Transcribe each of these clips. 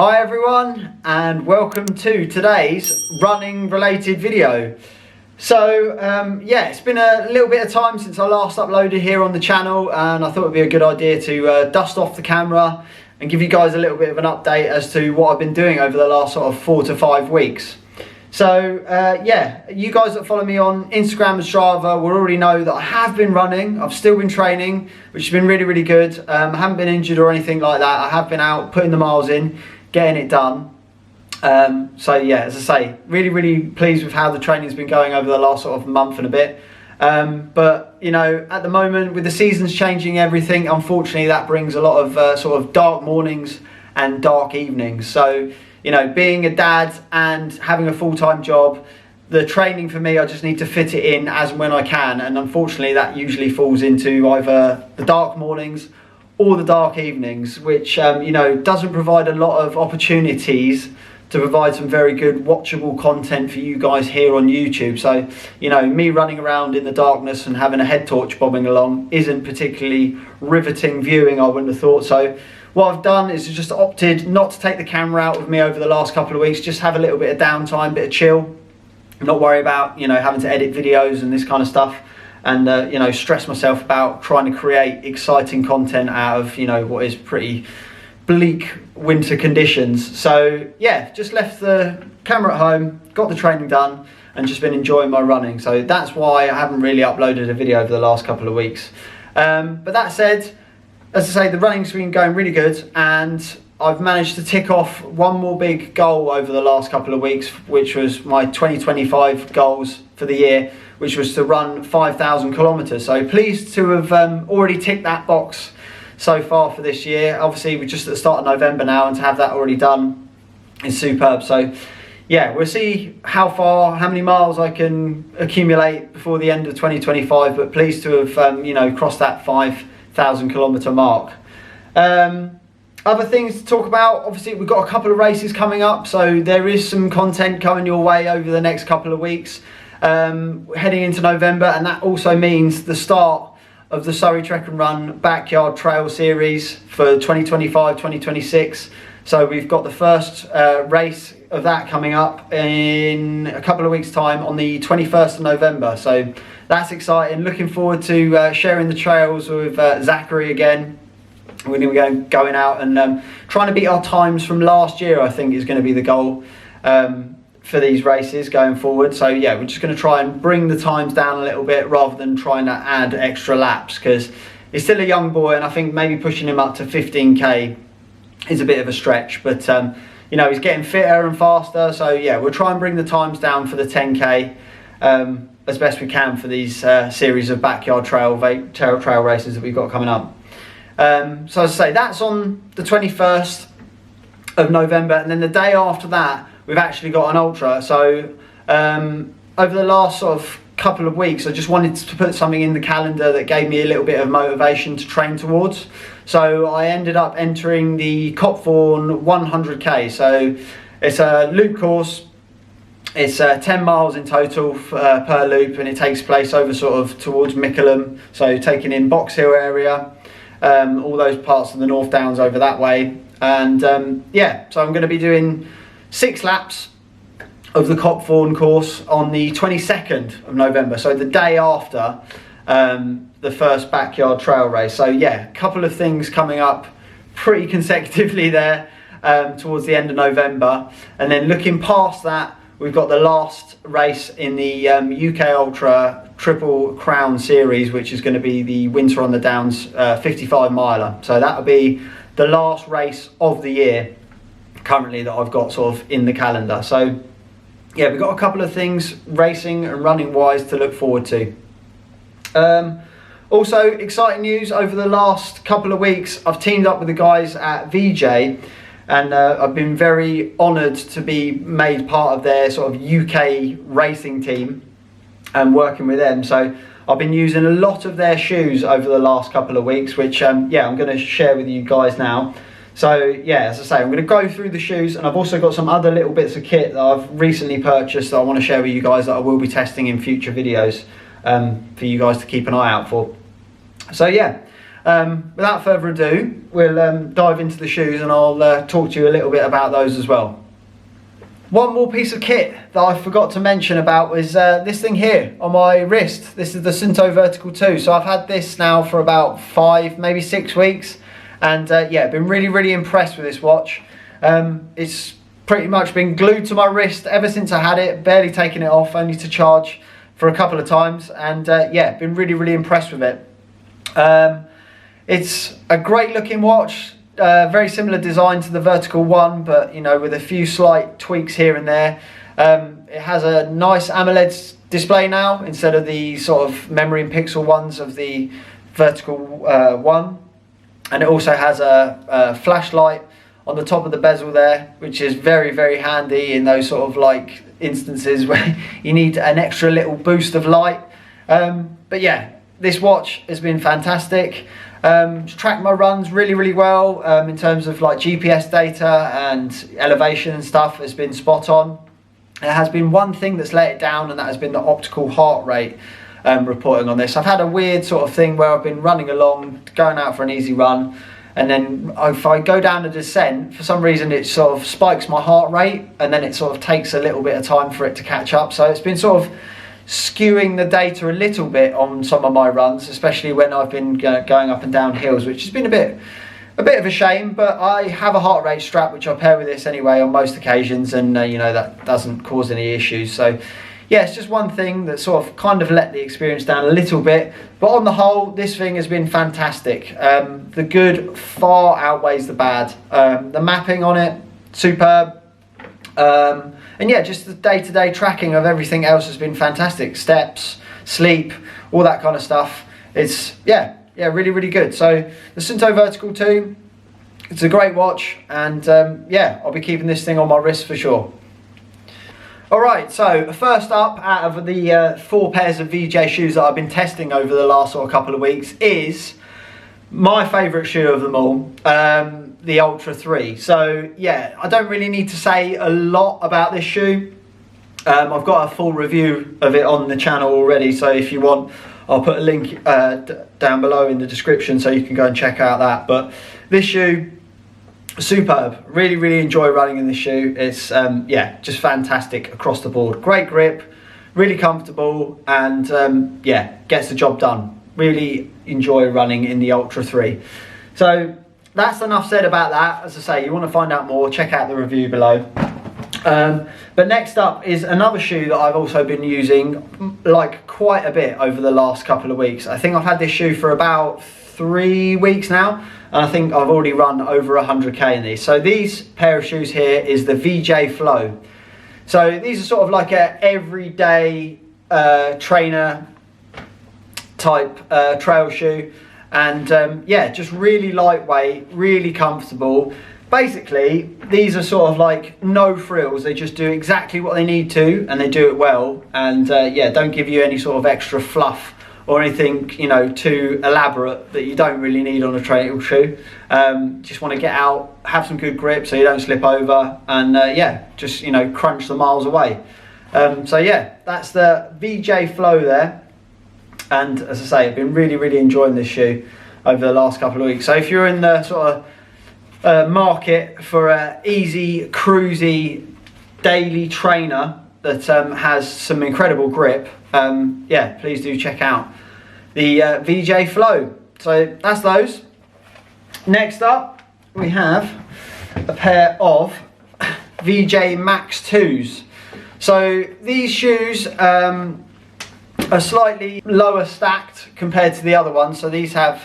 Hi everyone, and welcome to today's running related video. So yeah, it's been a little bit of time since I last uploaded here on the channel, and I thought it'd be a good idea to dust off the camera and give you guys a little bit of an update as to what I've been doing over the last sort of 4 to 5 weeks. So yeah, you guys that follow me on Instagram and Strava will already know that I have been running. I've still been training, which has been really good. I haven't been injured or anything like that. I have been out putting the miles in, getting it done. So yeah, as I say, really pleased with how the training's been going over the last sort of month and a bit. But you know, at the moment with the seasons changing everything, unfortunately that brings a lot of sort of dark mornings and dark evenings. So you know, being a dad and having a full-time job, the training for me, I just need to fit it in as and when I can, and unfortunately that usually falls into either the dark mornings or the dark evenings, which you know, doesn't provide a lot of opportunities to provide some very good watchable content for you guys here on YouTube. So you know, me running around in the darkness and having a head torch bobbing along isn't particularly riveting viewing, I wouldn't have thought. So what I've done is just opted not to take the camera out with me over the last couple of weeks, just have a little bit of downtime, bit of chill, not worry about, you know, having to edit videos and this kind of stuff, and you know, stress myself about trying to create exciting content out of, you know, what is pretty bleak winter conditions. So yeah, just left the camera at home, got the training done, and just been enjoying my running. So that's why I haven't really uploaded a video over the last couple of weeks. But that said, as I say, the running's been going really good, and I've managed to tick off one more big goal over the last couple of weeks, which was my 2025 goals for the year, which was to run 5,000 kilometers. So pleased to have already ticked that box so far for this year. Obviously we're just at the start of November now, and to have that already done is superb. So yeah, we'll see how many miles I can accumulate before the end of 2025, but pleased to have you know, crossed that 5,000 kilometer mark. Other things to talk about, obviously we've got a couple of races coming up, so there is some content coming your way over the next couple of weeks, heading into November, and that also means the start of the Surrey Trek and Run Backyard Trail Series for 2025-2026. So we've got the first race of that coming up in a couple of weeks' time on the 21st of November. So that's exciting. Looking forward to sharing the trails with Zachary again. We're going to be going out and trying to beat our times from last year, I think is going to be the goal for these races going forward. So yeah, we're just going to try and bring the times down a little bit rather than trying to add extra laps, because he's still a young boy, and I think maybe pushing him up to 15k is a bit of a stretch, but you know, he's getting fitter and faster. So yeah, we'll try and bring the times down for the 10k as best we can for these series of backyard trail races that we've got coming up. So as I say, that's on the 21st of November, and then the day after that we've actually got an ultra. So over the last sort of couple of weeks I just wanted to put something in the calendar that gave me a little bit of motivation to train towards. So I ended up entering the Copthorne 100k. So it's a loop course. It's 10 miles in total per loop, and it takes place over sort of towards Mickleham, so taking in Box Hill area, all those parts of the North Downs over that way. And yeah, so I'm going to be doing 6 laps of the Copthorne course on the 22nd of November, so the day after the first backyard trail race. So yeah, a couple of things coming up pretty consecutively there towards the end of November, and then looking past that we've got the last race in the UK Ultra Triple Crown Series, which is going to be the Winter on the Downs 55 miler. So that'll be the last race of the year currently that I've got sort of in the calendar. So yeah, we've got a couple of things racing and running wise to look forward to. Also exciting news, over the last couple of weeks I've teamed up with the guys at VJ, and I've been very honoured to be made part of their sort of UK racing team and working with them. So I've been using a lot of their shoes over the last couple of weeks, which yeah, I'm going to share with you guys now. So yeah, as I say, I'm going to go through the shoes, and I've also got some other little bits of kit that I've recently purchased that I want to share with you guys that I will be testing in future videos for you guys to keep an eye out for. So yeah, Without further ado, we'll dive into the shoes and I'll talk to you a little bit about those as well. One more piece of kit that I forgot to mention about was this thing here on my wrist. This is the Sunto Vertical 2. So I've had this now for about 5, maybe 6 weeks. And yeah, been really impressed with this watch. It's pretty much been glued to my wrist ever since I had it, barely taken it off, only to charge for a couple of times. And yeah, been really impressed with it. It's a great looking watch. Very similar design to the Vertical 1, but you know, with a few slight tweaks here and there. It has a nice AMOLED display now instead of the sort of memory and pixel ones of the Vertical 1, and it also has a flashlight on the top of the bezel there, which is very handy in those sort of like instances where you need an extra little boost of light. But yeah, this watch has been fantastic. Tracked my runs really well in terms of like GPS data and elevation and stuff has been spot on. There has been one thing that's let it down, and that has been the optical heart rate reporting on this. I've had a weird sort of thing where I've been running along, going out for an easy run, and then if I go down a descent, for some reason it sort of spikes my heart rate, and then it sort of takes a little bit of time for it to catch up. So it's been sort of skewing the data a little bit on some of my runs, especially when I've been going up and down hills, which has been a bit of a shame. But I have a heart rate strap which I pair with this anyway on most occasions, and you know, that doesn't cause any issues. So yeah, it's just one thing that sort of kind of let the experience down a little bit, but on the whole this thing has been fantastic. The good far outweighs the bad. The mapping on it, superb. And yeah, just the day-to-day tracking of everything else has been fantastic. Steps, sleep, all that kind of stuff. It's yeah really good. So the Sunto Vertical 2, it's a great watch, and yeah, I'll be keeping this thing on my wrist for sure. Alright, so first up out of the 4 pairs of VJ shoes that I've been testing over the last sort of couple of weeks is my favourite shoe of them all, the Ultra 3. So yeah, I don't really need to say a lot about this shoe. I've got a full review of it on the channel already, so if you want, I'll put a link down below in the description so you can go and check out that. But this shoe, superb. Really enjoy running in this shoe. It's yeah, just fantastic across the board. Great grip, really comfortable, and yeah, gets the job done. Really enjoy running in the Ultra 3. So that's enough said about that. As I say, you want to find out more, check out the review below. But next up is another shoe that I've also been using like quite a bit over the last couple of weeks. I think I've had this shoe for about 3 weeks now, and I think I've already run over 100k in these. So these pair of shoes here is the VJ Flow. So these are sort of like a everyday trainer type trail shoe, and yeah, just really lightweight, really comfortable. Basically, these are sort of like no frills. They just do exactly what they need to, and they do it well, and yeah, don't give you any sort of extra fluff or anything, you know, too elaborate that you don't really need on a trail shoe. Just want to get out, have some good grip so you don't slip over, and yeah, just, you know, crunch the miles away. So yeah, that's the VJ Flow there. And as I say, I've been really enjoying this shoe over the last couple of weeks. So if you're in the sort of market for a easy, cruisy, daily trainer that has some incredible grip, yeah, please do check out the VJ Flow. So that's those. Next up, we have a pair of VJ Max 2s. So these shoes are slightly lower stacked compared to the other ones. So these have,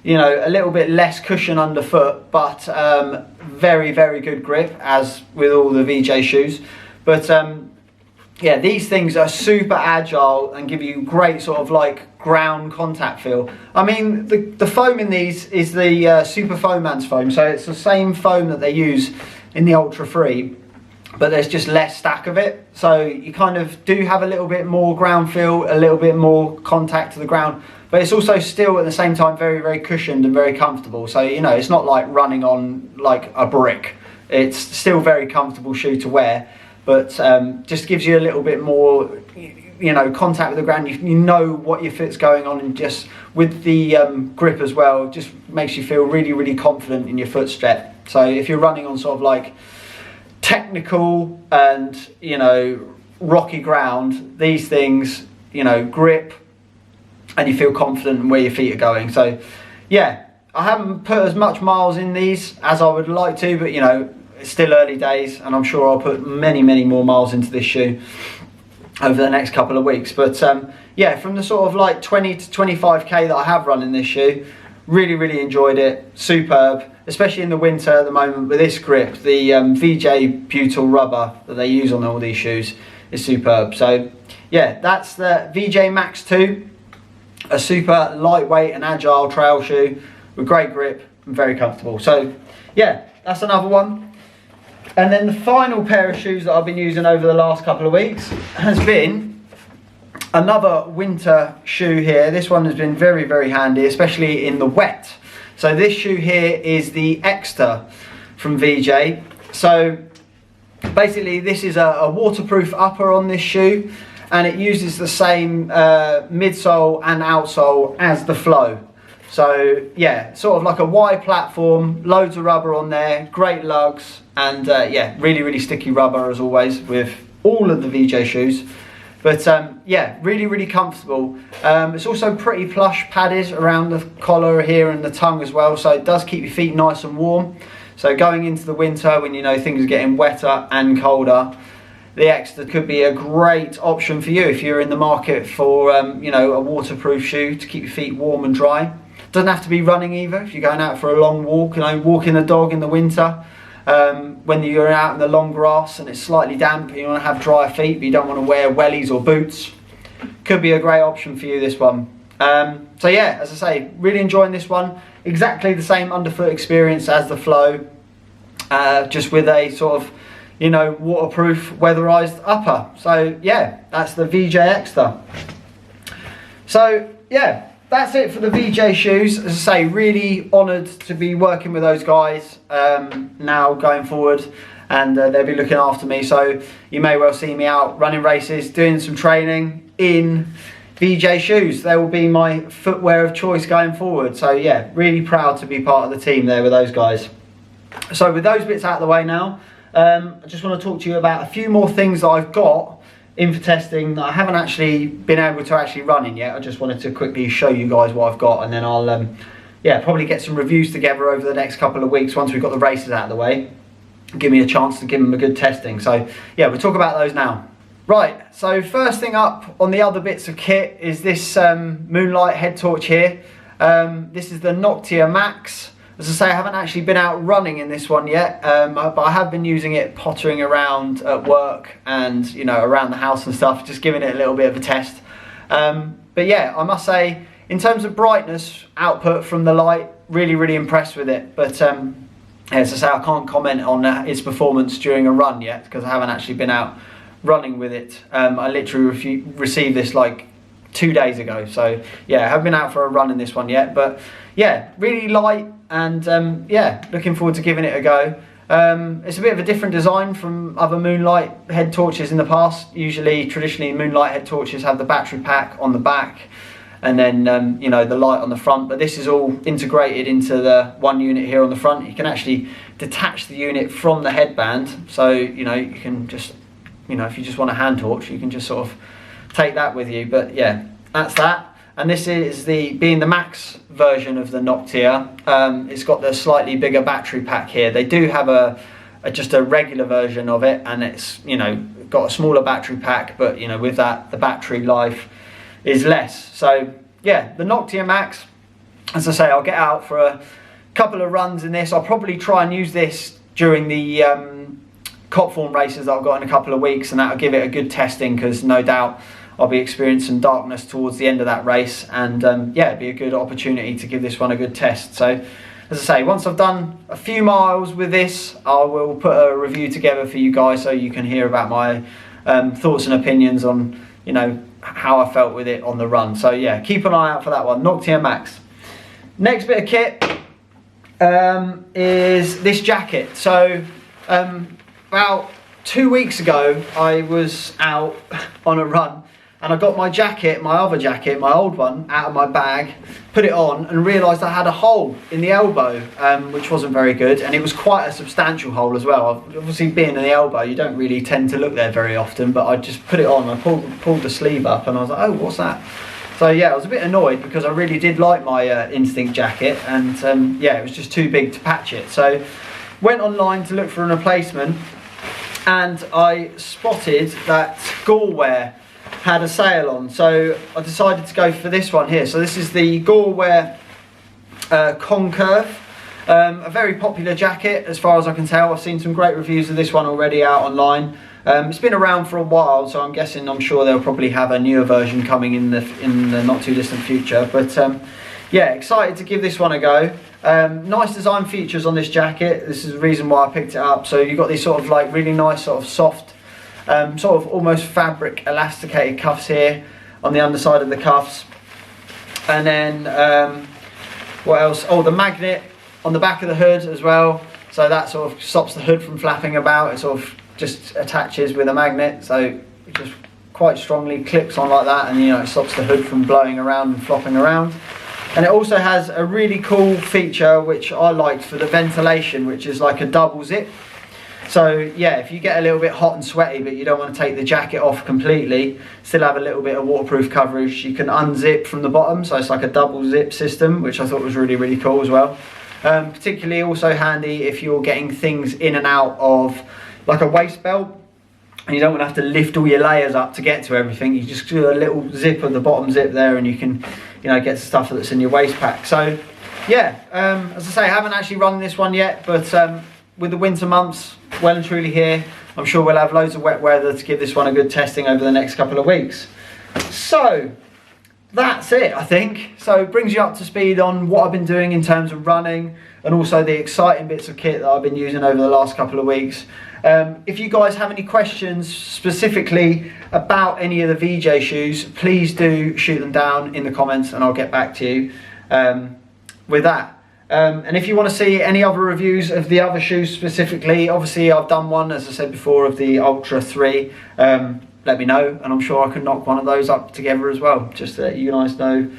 you know, a little bit less cushion underfoot, but very good grip, as with all the VJ shoes. But yeah, these things are super agile and give you great sort of like ground contact feel. I mean, the foam in these is the Super Foamance foam, so it's the same foam that they use in the Ultra 3, but there's just less stack of it, so you kind of do have a little bit more ground feel, a little bit more contact to the ground, but it's also still at the same time very cushioned and very comfortable. So, you know, it's not like running on like a brick. It's still very comfortable shoe to wear, but just gives you a little bit more you know, contact with the ground, you know what your foot's going on, and just with the grip as well, just makes you feel really, really confident in your foot step. So if you're running on sort of like technical and, you know, rocky ground, these things, you know, grip and you feel confident in where your feet are going. So yeah, I haven't put as much miles in these as I would like to, but you know, it's still early days, and I'm sure I'll put many, many more miles into this shoe over the next couple of weeks. But yeah, from the sort of like 20 to 25k that I have run in this shoe, really, really enjoyed it. Superb, especially in the winter at the moment with this grip. The VJ butyl rubber that they use on all these shoes is superb. So yeah, that's the VJ Max 2, a super lightweight and agile trail shoe with great grip and very comfortable. So yeah, that's another one. And then the final pair of shoes that I've been using over the last couple of weeks has been another winter shoe here. This one has been very, very handy, especially in the wet. So this shoe here is the Extra from VJ. So basically this is a waterproof upper on this shoe, and it uses the same midsole and outsole as the Flow. So yeah, sort of like a Y platform, loads of rubber on there, great lugs, and yeah, really, really sticky rubber as always with all of the VJ shoes. But yeah, really, really comfortable. It's also pretty plush padded around the collar here and the tongue as well, so it does keep your feet nice and warm. So going into the winter when you know things are getting wetter and colder, the Extra could be a great option for you if you're in the market for you know, a waterproof shoe to keep your feet warm and dry. Doesn't have to be running either. If you're going out for a long walk, you know, walking the dog in the winter, when you're out in the long grass and it's slightly damp and you want to have dry feet but you don't want to wear wellies or boots, could be a great option for you, this one. So yeah, as I say, really enjoying this one. Exactly the same underfoot experience as the Flow, just with a sort of, you know, waterproof weatherized upper. So yeah, that's the VJ Extra. So yeah, that's it for the VJ shoes. As I say, really honoured to be working with those guys now going forward, and they'll be looking after me. So you may well see me out running races, doing some training in VJ shoes. They will be my footwear of choice going forward. So yeah, really proud to be part of the team there with those guys. So with those bits out of the way now, I just want to talk to you about a few more things that I've got in for testing that I haven't actually been able to actually run in yet. I just wanted to quickly show you guys what I've got, and then I'll yeah, probably get some reviews together over the next couple of weeks once we've got the races out of the way. Give me a chance to give them a good testing. So yeah, we'll talk about those now. Right, so first thing up on the other bits of kit is this Moonlight head torch here. This is the Noctia Max. As I say, I haven't actually been out running in this one yet, but I have been using it pottering around at work and, you know, around the house and stuff, just giving it a little bit of a test. But yeah, I must say, in terms of brightness output from the light, really, really impressed with it. But as I say, I can't comment on its performance during a run yet because I haven't actually been out running with it. I literally received this like 2 days ago. So yeah, I haven't been out for a run in this one yet, but yeah, really light. And yeah, looking forward to giving it a go. It's a bit of a different design from other Moonlight head torches in the past. Traditionally, Moonlight head torches have the battery pack on the back and then, you know, the light on the front. But this is all integrated into the one unit here on the front. You can actually detach the unit from the headband. So, you know, you can just, you know, if you just want a hand torch, you can just sort of take that with you. But yeah, that's that. And this is being the Max version of the Noctia. It's got the slightly bigger battery pack here. They do have just a regular version of it, and it's, you know, got a smaller battery pack, but you know, with that the battery life is less. So yeah, the Noctia Max, as I say, I'll get out for a couple of runs in this. I'll probably try and use this during the Copthorne Races that I've got in a couple of weeks, and that'll give it a good testing, because no doubt I'll be experiencing darkness towards the end of that race, and yeah, it'd be a good opportunity to give this one a good test. So as I say, once I've done a few miles with this, I will put a review together for you guys so you can hear about my thoughts and opinions on, you know, how I felt with it on the run. So yeah, keep an eye out for that one, Noctia Max. Next bit of kit is this jacket. So about 2 weeks ago, I was out on a run, and I got my jacket, my other jacket, my old one, out of my bag, put it on, and realised I had a hole in the elbow, which wasn't very good, and it was quite a substantial hole as well. Obviously, being in the elbow, you don't really tend to look there very often, but I just put it on, I pulled the sleeve up, and I was like, oh, what's that? So yeah, I was a bit annoyed because I really did like my Instinct jacket, and yeah, it was just too big to patch it. So went online to look for an replacement, and I spotted that Goreware had a sale on, so I decided to go for this one here. So this is the Goreware Concurve, a very popular jacket as far as I can tell. I've seen some great reviews of this one already out online. It's been around for a while, so I'm sure they'll probably have a newer version coming in the not too distant future. But yeah, excited to give this one a go. Nice design features on this jacket. This is the reason why I picked it up. So you've got these sort of like really nice sort of soft, sort of almost fabric elasticated cuffs here on the underside of the cuffs, and then what else? Oh, the magnet on the back of the hood as well, so that sort of stops the hood from flapping about. It sort of just attaches with a magnet, so it just quite strongly clips on like that, and you know, it stops the hood from blowing around and flopping around. And it also has a really cool feature which I liked for the ventilation, which is like a double zip. So yeah, if you get a little bit hot and sweaty but you don't want to take the jacket off completely, still have a little bit of waterproof coverage, you can unzip from the bottom, so it's like a double zip system, which I thought was really, really cool as well. Particularly also handy if you're getting things in and out of like a waist belt, and you don't want to have to lift all your layers up to get to everything. You just do a little zip of the bottom zip there, and you can, you know, get stuff that's in your waist pack. So yeah, as I say, I haven't actually run this one yet, but with the winter months well and truly here, I'm sure we'll have loads of wet weather to give this one a good testing over the next couple of weeks. So that's it, I think. So it brings you up to speed on what I've been doing in terms of running, and also the exciting bits of kit that I've been using over the last couple of weeks. If you guys have any questions specifically about any of the VJ shoes, please do shoot them down in the comments and I'll get back to you with that. And if you want to see any other reviews of the other shoes specifically, obviously I've done one, as I said before, of the Ultra 3. Let me know, and I'm sure I can knock one of those up together as well, just so that you guys know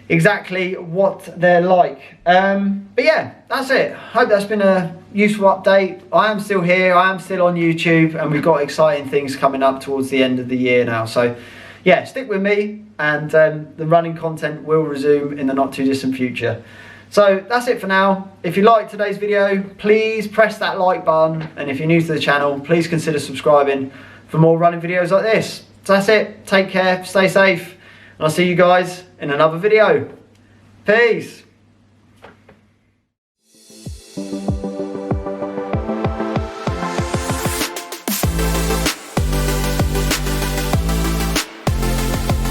exactly what they're like. But yeah, that's it. Hope that's been a useful update. I am still here, I am still on YouTube, and we've got exciting things coming up towards the end of the year now. So yeah, stick with me, and the running content will resume in the not too distant future. So that's it for now. If you liked today's video, please press that like button, and if you're new to the channel, please consider subscribing for more running videos like this. So that's it. Take care, stay safe, and I'll see you guys in another video. Peace.